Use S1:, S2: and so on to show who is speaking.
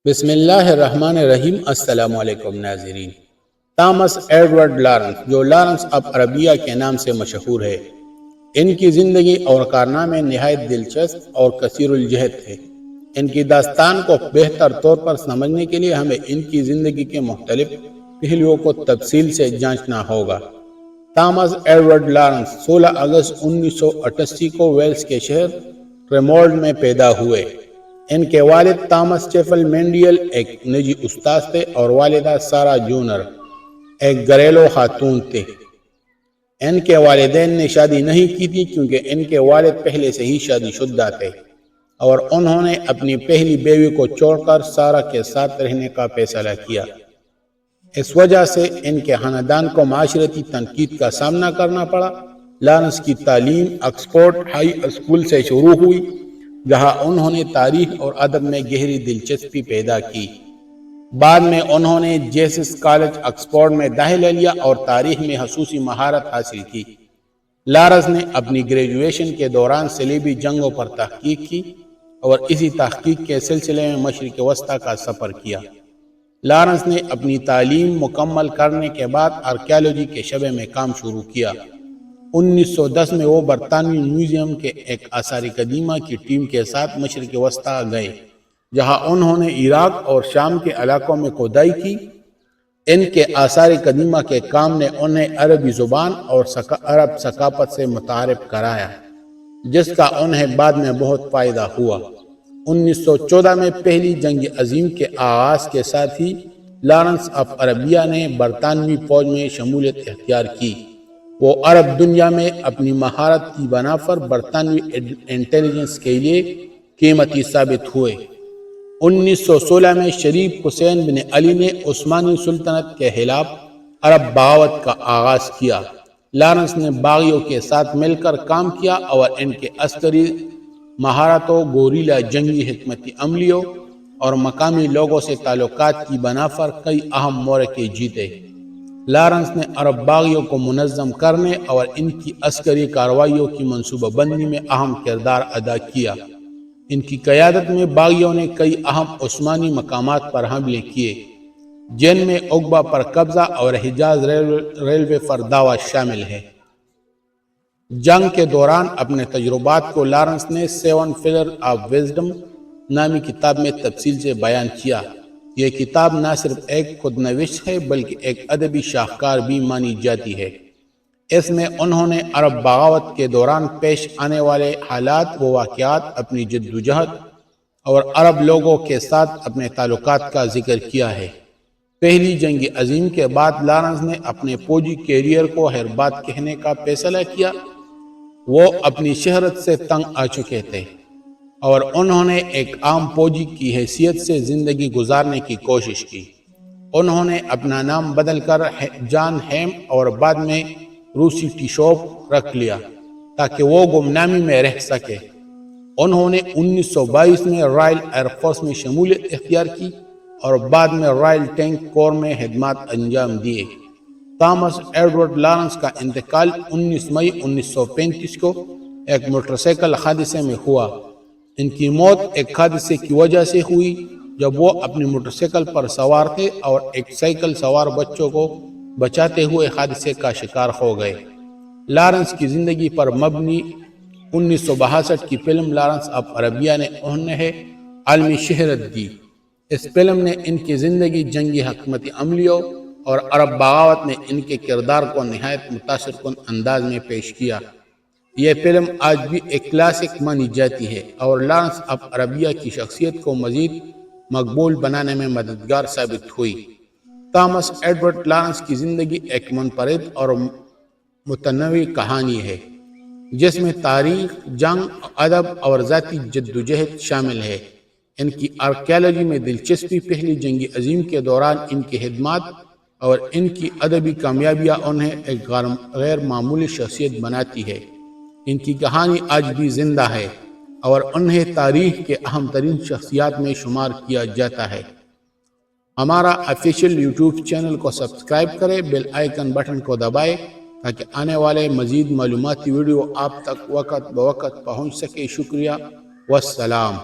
S1: بسم اللہ الرحمن الرحیم۔ السلام علیکم ناظرین۔ تامس ایڈورڈ لارنس، جو لارنس آف عربیہ کے نام سے مشہور ہے، ان کی زندگی اور کارنامے نہایت دلچسپ اور کثیر الجہت تھے۔ ان کی داستان کو بہتر طور پر سمجھنے کے لیے ہمیں ان کی زندگی کے مختلف پہلوؤں کو تفصیل سے جانچنا ہوگا۔ تامس ایڈورڈ لارنس 16 اگست 1988 کو ویلس کے شہر ٹریمولڈ میں پیدا ہوئے۔ ان کے والد تامس چیفل مینڈیل ایک نجی استاد تھے اور والدہ سارا جونر ایک گھریلو خاتون تھے۔ ان کے والدین نے شادی نہیں کی تھی کیونکہ ان کے والد پہلے سے ہی شادی شدہ تھے اور انہوں نے اپنی پہلی بیوی کو چھوڑ کر سارا کے ساتھ رہنے کا فیصلہ کیا۔ اس وجہ سے ان کے خاندان کو معاشرتی تنقید کا سامنا کرنا پڑا۔ لارنس کی تعلیم آکسفورڈ ہائی اسکول سے شروع ہوئی، جہاں انہوں نے تاریخ اور ادب میں گہری دلچسپی پیدا کی۔ بعد میں انہوں نے جیسس کالج آکسفورڈ میں داخلہ لیا اور تاریخ میں خصوصی مہارت حاصل کی۔ لارنس نے اپنی گریجویشن کے دوران صلیبی جنگوں پر تحقیق کی اور اسی تحقیق کے سلسلے میں مشرق وسطیٰ کا سفر کیا۔ لارنس نے اپنی تعلیم مکمل کرنے کے بعد آرکیالوجی کے شعبے میں کام شروع کیا۔ 1910 میں وہ برطانوی میوزیم کے ایک آثار قدیمہ کی ٹیم کے ساتھ مشرق وسطیٰ گئے، جہاں انہوں نے عراق اور شام کے علاقوں میں کھدائی کی۔ ان کے آثار قدیمہ کے کام نے انہیں عربی زبان اور عرب ثقافت سے متعارف کرایا، جس کا انہیں بعد میں بہت فائدہ ہوا۔ 1914 میں پہلی جنگ عظیم کے آغاز کے ساتھ ہی لارنس آف عربیہ نے برطانوی فوج میں شمولیت اختیار کی۔ وہ عرب دنیا میں اپنی مہارت کی بنا پر برطانوی انٹیلیجنس کے لیے قیمتی ثابت ہوئے۔ 1916 میں شریف حسین بن علی نے عثمانی سلطنت کے خلاف عرب بغاوت کا آغاز کیا۔ لارنس نے باغیوں کے ساتھ مل کر کام کیا اور ان کے عسکری مہارتوں، گوریلا جنگی حکمت عملیوں اور مقامی لوگوں سے تعلقات کی بنا پر کئی اہم معرکے جیتے۔ لارنس نے عرب باغیوں کو منظم کرنے اور ان کی عسکری کارروائیوں کی منصوبہ بندی میں اہم کردار ادا کیا۔ ان کی قیادت میں باغیوں نے کئی اہم عثمانی مقامات پر حملے کیے، جن میں عقبہ پر قبضہ اور حجاز ریلوے پر دعویٰ شامل ہے۔ جنگ کے دوران اپنے تجربات کو لارنس نے 7 پلرز آف وزڈم نامی کتاب میں تفصیل سے بیان کیا۔ یہ کتاب نہ صرف ایک خود نوشت ہے بلکہ ایک ادبی شاہکار بھی مانی جاتی ہے۔ اس میں انہوں نے عرب بغاوت کے دوران پیش آنے والے حالات و واقعات، اپنی جدوجہد اور عرب لوگوں کے ساتھ اپنے تعلقات کا ذکر کیا ہے۔ پہلی جنگ عظیم کے بعد لارنس نے اپنے فوجی کیریئر کو خیر بات کہنے کا فیصلہ کیا۔ وہ اپنی شہرت سے تنگ آ چکے تھے اور انہوں نے ایک عام فوجی کی حیثیت سے زندگی گزارنے کی کوشش کی۔ انہوں نے اپنا نام بدل کر جان ہیم اور بعد میں روسی ٹیشوپ رکھ لیا تاکہ وہ گمنامی میں رہ سکے۔ انہوں نے 1922 میں رائل ایئر فورس میں شمولیت اختیار کی اور بعد میں رائل ٹینک کور میں خدمات انجام دیے۔ تامس ایڈورڈ لارنس کا انتقال 19 مئی 1935 کو ایک موٹر سائیکل حادثے میں ہوا۔ ان کی موت ایک حادثے کی وجہ سے ہوئی جب وہ اپنی موٹر سائیکل پر سوار تھے اور ایک سائیکل سوار بچوں کو بچاتے ہوئے حادثے کا شکار ہو گئے۔ لارنس کی زندگی پر مبنی 1962 کی فلم لارنس آف عربیہ نے انہیں عالمی شہرت دی۔ اس فلم نے ان کی زندگی، جنگی حکمت عملیوں اور عرب بغاوت میں ان کے کردار کو نہایت متاثر کن انداز میں پیش کیا۔ یہ فلم آج بھی ایک کلاسک مانی جاتی ہے اور لارنس آف عربیہ کی شخصیت کو مزید مقبول بنانے میں مددگار ثابت ہوئی۔ تامس ایڈورڈ لارنس کی زندگی ایک منفرد اور متنوع کہانی ہے، جس میں تاریخ، جنگ، ادب اور ذاتی جدوجہد شامل ہے۔ ان کی آرکیالوجی میں دلچسپی، پہلی جنگ عظیم کے دوران ان کی خدمات اور ان کی ادبی کامیابیاں انہیں ایک غیر معمولی شخصیت بناتی ہے۔ ان کی کہانی آج بھی زندہ ہے اور انہیں تاریخ کے اہم ترین شخصیات میں شمار کیا جاتا ہے۔ ہمارا آفیشیل یوٹیوب چینل کو سبسکرائب کریں، بیل آئیکن بٹن کو دبائیں تاکہ آنے والے مزید معلوماتی ویڈیو آپ تک وقت بوقت پہنچ سکے۔ شکریہ، والسلام۔